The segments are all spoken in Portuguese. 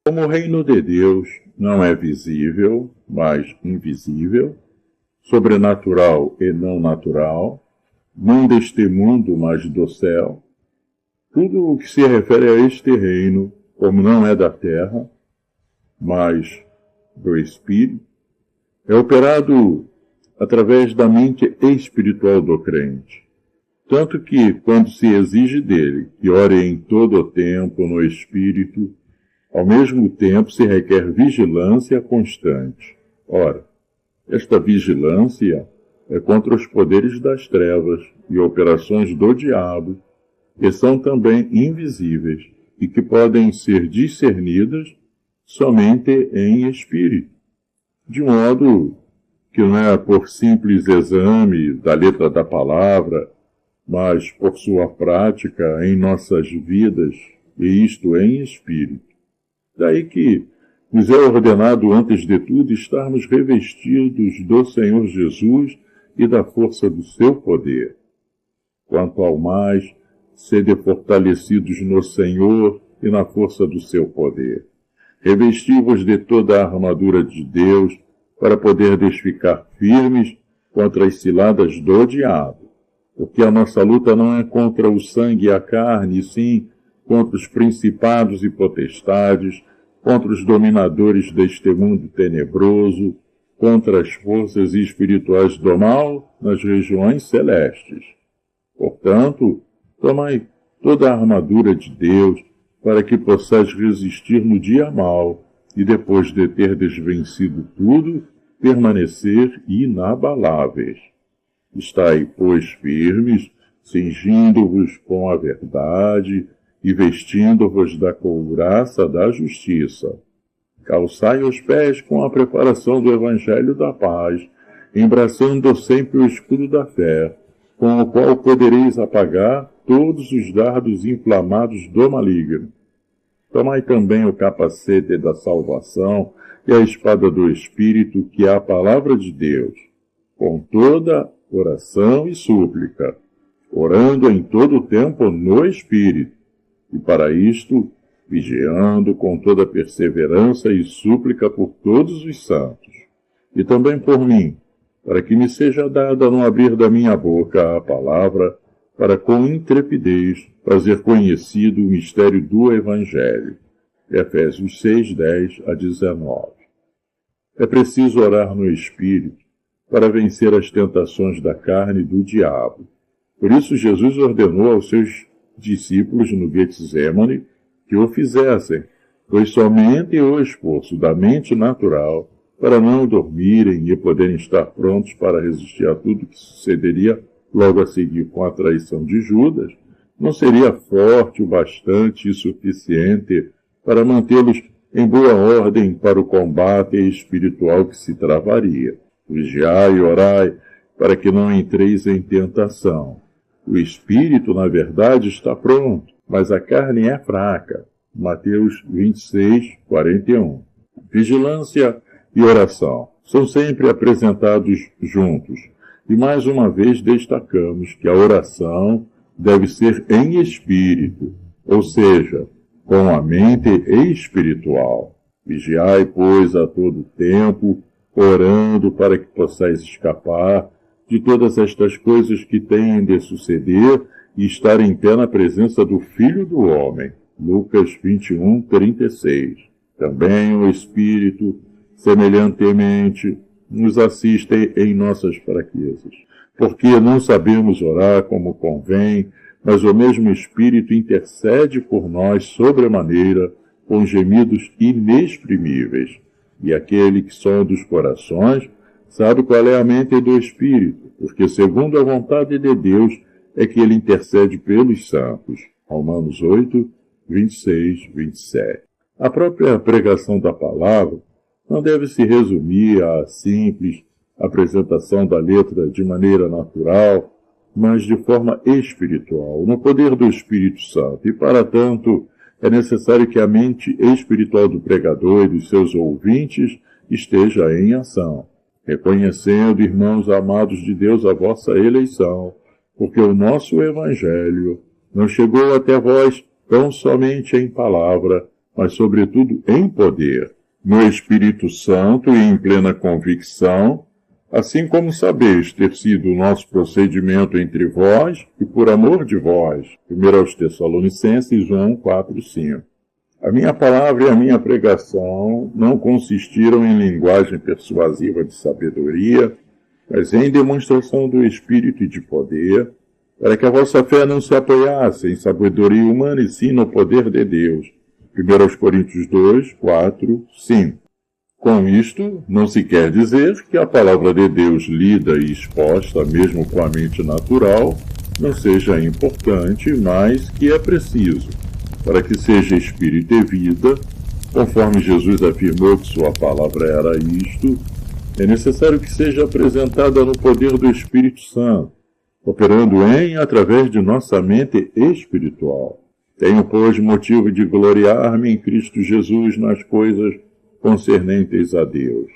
Como o reino de Deus não é visível, mas invisível, sobrenatural e não natural, não deste mundo, mas do céu, tudo o que se refere a este reino, como não é da terra, mas do Espírito, é operado através da mente espiritual do crente. Tanto que, quando se exige dele que ore em todo o tempo no Espírito, ao mesmo tempo se requer vigilância constante. Ora, esta vigilância é contra os poderes das trevas e operações do diabo, que são também invisíveis e que podem ser discernidas somente em espírito, de modo que não é por simples exame da letra da palavra, mas por sua prática em nossas vidas, e isto em espírito. Daí que nos é ordenado, antes de tudo, estarmos revestidos do Senhor Jesus e da força do seu poder. Quanto ao mais, sede fortalecidos no Senhor e na força do seu poder. Revesti-vos de toda a armadura de Deus, para poderdes ficar firmes contra as ciladas do diabo. Porque a nossa luta não é contra o sangue e a carne, e sim contra os principados e potestades, contra os dominadores deste mundo tenebroso, contra as forças espirituais do mal nas regiões celestes. Portanto, tomai toda a armadura de Deus, para que possais resistir no dia mau, e depois de terdes vencido tudo, permanecer inabaláveis. Estai, pois, firmes, cingindo-vos com a verdade, e vestindo-vos da couraça da justiça. Calçai os pés com a preparação do Evangelho da paz, embraçando sempre o escudo da fé, com o qual podereis apagar todos os dardos inflamados do maligno. Tomai também o capacete da salvação e a espada do Espírito, que é a palavra de Deus, com toda oração e súplica, orando em todo o tempo no Espírito, e para isto, vigiando com toda perseverança e súplica por todos os santos, e também por mim, para que me seja dada no abrir da minha boca a palavra, para com intrepidez fazer conhecido o mistério do Evangelho. Efésios 6, 10 a 19. É preciso orar no Espírito para vencer as tentações da carne e do diabo. Por isso Jesus ordenou aos seus discípulos no Getsemane que o fizessem, pois somente o esforço da mente natural para não dormirem e poderem estar prontos para resistir a tudo que sucederia logo a seguir com a traição de Judas, não seria forte o bastante e suficiente para mantê-los em boa ordem para o combate espiritual que se travaria. Vigiai e orai, para que não entreis em tentação. O espírito, na verdade, está pronto, mas a carne é fraca. Mateus 26, 41. Vigilância e oração são sempre apresentados juntos. E mais uma vez destacamos que a oração deve ser em espírito, ou seja, com a mente espiritual. Vigiai, pois, a todo tempo, orando para que possais escapar de todas estas coisas que têm de suceder e estar em pé na presença do Filho do Homem. Lucas 21, 36. Também o Espírito, semelhantemente, nos assiste em nossas fraquezas, porque não sabemos orar como convém, mas o mesmo Espírito intercede por nós sobremaneira, com gemidos inexprimíveis. E aquele que sonda os corações sabe qual é a mente do Espírito, porque segundo a vontade de Deus é que ele intercede pelos santos. Romanos 8, 26, 27. A própria pregação da palavra não deve se resumir à simples apresentação da letra de maneira natural, mas de forma espiritual, no poder do Espírito Santo. E, para tanto, é necessário que a mente espiritual do pregador e dos seus ouvintes esteja em ação, reconhecendo, irmãos amados de Deus, a vossa eleição, porque o nosso Evangelho não chegou até vós tão somente em palavra, mas sobretudo em poder, no Espírito Santo e em plena convicção, assim como sabeis ter sido o nosso procedimento entre vós e por amor de vós. 1 Tessalonicenses 1, 4, 5. A minha palavra e a minha pregação não consistiram em linguagem persuasiva de sabedoria, mas em demonstração do Espírito e de poder, para que a vossa fé não se apoiasse em sabedoria humana e sim no poder de Deus. 1 Coríntios 2, 4, 5. Com isto, não se quer dizer que a palavra de Deus lida e exposta, mesmo com a mente natural, não seja importante, mas que é preciso, para que seja espírito e vida, conforme Jesus afirmou que sua palavra era isto, é necessário que seja apresentada no poder do Espírito Santo, operando em e através de nossa mente espiritual. Tenho, pois, motivo de gloriar-me em Cristo Jesus nas coisas concernentes a Deus,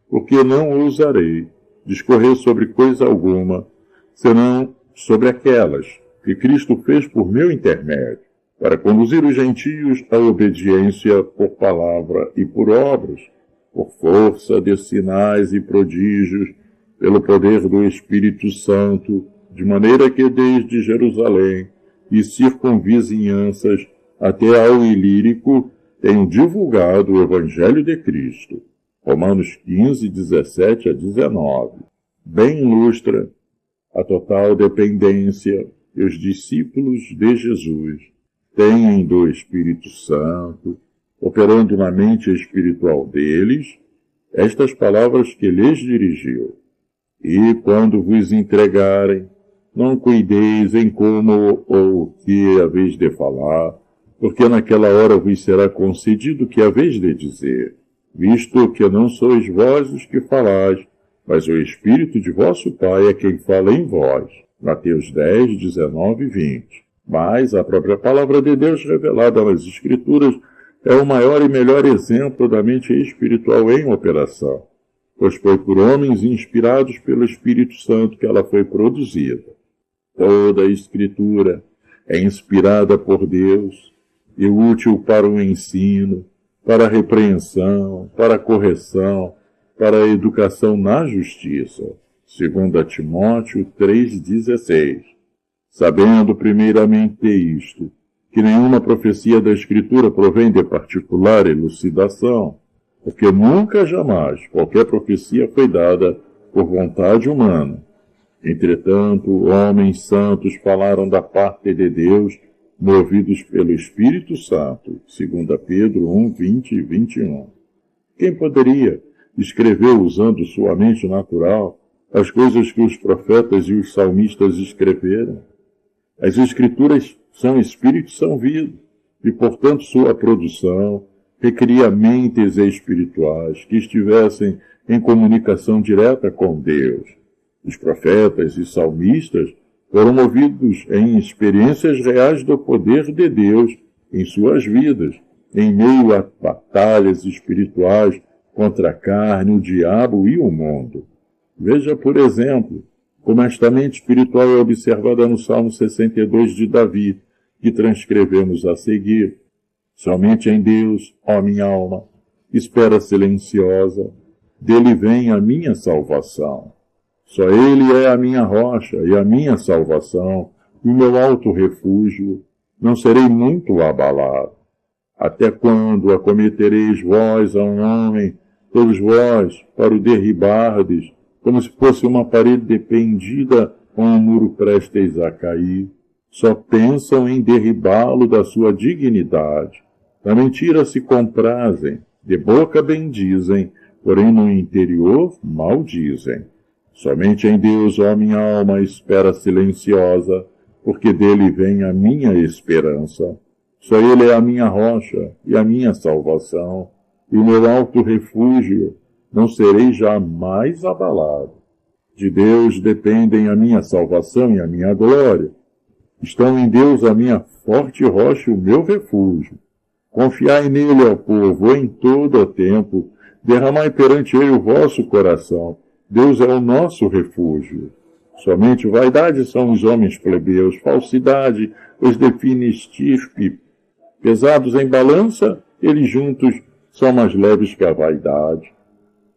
porque não ousarei discorrer sobre coisa alguma, senão sobre aquelas que Cristo fez por meu intermédio, para conduzir os gentios à obediência por palavra e por obras, por força de sinais e prodígios, pelo poder do Espírito Santo, de maneira que desde Jerusalém e circunvizinhanças até ao Ilírico tenho divulgado o Evangelho de Cristo. Romanos 15, 17 a 19. Bem ilustra a total dependência que os discípulos de Jesus têm do Espírito Santo, operando na mente espiritual deles, estas palavras que lhes dirigiu. E quando vos entregarem, não cuideis em como ou o que haveis de falar, porque naquela hora vos será concedido o que haveis de dizer, visto que não sois vós os que falais, mas o Espírito de vosso Pai é quem fala em vós. Mateus 10, 19 e 20. Mas a própria palavra de Deus revelada nas Escrituras é o maior e melhor exemplo da mente espiritual em operação, pois foi por homens inspirados pelo Espírito Santo que ela foi produzida. Toda a Escritura é inspirada por Deus e útil para o ensino, para a repreensão, para a correção, para a educação na justiça. 2 Timóteo 3,16. Sabendo primeiramente isto, que nenhuma profecia da Escritura provém de particular elucidação, porque nunca jamais qualquer profecia foi dada por vontade humana. Entretanto, homens santos falaram da parte de Deus, movidos pelo Espírito Santo. 2 Pedro 1, 20 e 21. Quem poderia escrever usando sua mente natural as coisas que os profetas e os salmistas escreveram? As Escrituras são Espírito, são vida, e, portanto, sua produção requeria mentes espirituais que estivessem em comunicação direta com Deus. Os profetas e salmistas foram movidos em experiências reais do poder de Deus em suas vidas, em meio a batalhas espirituais contra a carne, o diabo e o mundo. Veja, por exemplo, como esta mente espiritual é observada no Salmo 62 de Davi, que transcrevemos a seguir. Somente em Deus, ó minha alma, espera silenciosa, dele vem a minha salvação. Só ele é a minha rocha e a minha salvação, e o meu alto refúgio, não serei muito abalado. Até quando acometereis vós a um homem, todos vós, para o derribardes, como se fosse uma parede pendida ou um muro prestes a cair? Só pensam em derribá-lo da sua dignidade. Na mentira se comprazem, de boca bendizem, porém no interior maldizem. Somente em Deus, ó minha alma, espera silenciosa, porque dele vem a minha esperança. Só ele é a minha rocha e a minha salvação, e o meu alto refúgio, não serei jamais abalado. De Deus dependem a minha salvação e a minha glória. Estão em Deus a minha forte rocha e o meu refúgio. Confiai nele, ó povo, em todo o tempo. Derramai perante ele o vosso coração. Deus é o nosso refúgio. Somente vaidade são os homens plebeus, falsidade os define estirpe. Pesados em balança, eles juntos são mais leves que a vaidade.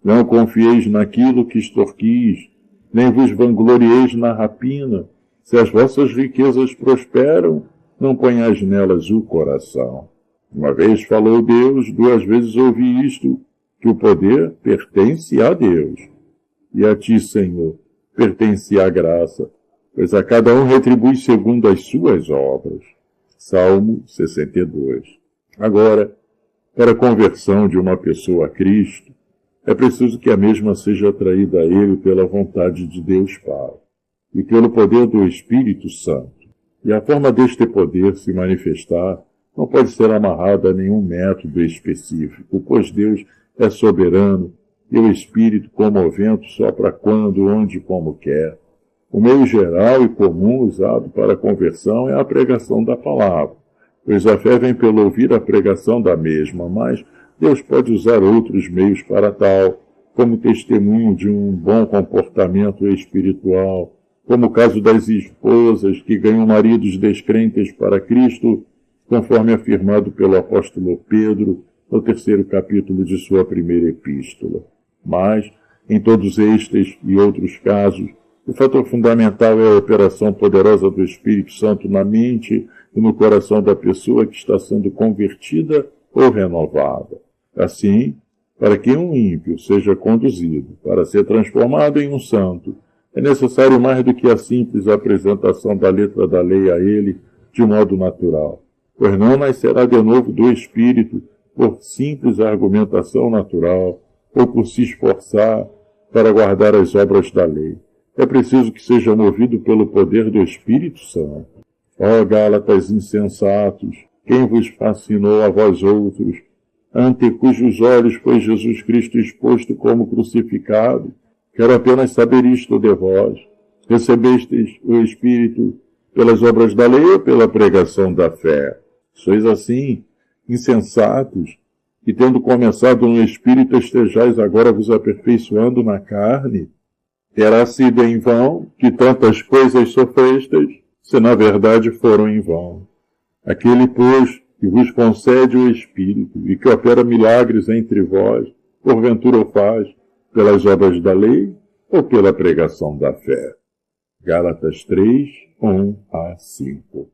Não confieis naquilo que extorquis, nem vos vanglorieis na rapina. Se as vossas riquezas prosperam, não ponhais nelas o coração. Uma vez falou Deus, 2 vezes ouvi isto, que o poder pertence a Deus. E a ti, Senhor, pertence a graça, pois a cada um retribui segundo as suas obras. Salmo 62. Agora, para a conversão de uma pessoa a Cristo, é preciso que a mesma seja atraída a Ele pela vontade de Deus Pai e pelo poder do Espírito Santo. E a forma deste poder se manifestar não pode ser amarrada a nenhum método específico, pois Deus é soberano e o Espírito, como o vento, sopra quando, onde e como quer. O meio geral e comum usado para a conversão é a pregação da palavra, pois a fé vem pelo ouvir a pregação da mesma, mas Deus pode usar outros meios para tal, como testemunho de um bom comportamento espiritual, como o caso das esposas que ganham maridos descrentes para Cristo, conforme afirmado pelo apóstolo Pedro no 3º capítulo de sua primeira epístola. Mas, em todos estes e outros casos, o fator fundamental é a operação poderosa do Espírito Santo na mente e no coração da pessoa que está sendo convertida ou renovada. Assim, para que um ímpio seja conduzido para ser transformado em um santo, é necessário mais do que a simples apresentação da letra da lei a ele de modo natural, pois não nascerá de novo do Espírito por simples argumentação natural ou por se esforçar para guardar as obras da lei. É preciso que seja movido pelo poder do Espírito Santo. Ó Gálatas insensatos, quem vos fascinou a vós outros, ante cujos olhos foi Jesus Cristo exposto como crucificado? Quero apenas saber isto de vós. Recebestes o Espírito pelas obras da lei ou pela pregação da fé? Sois assim, insensatos, e tendo começado no Espírito, estejais agora vos aperfeiçoando na carne? Terá sido em vão que tantas coisas sofrestes, se na verdade foram em vão. Aquele, pois, que vos concede o Espírito e que opera milagres entre vós, porventura o faz pelas obras da lei ou pela pregação da fé? Gálatas 3, 1 a 5.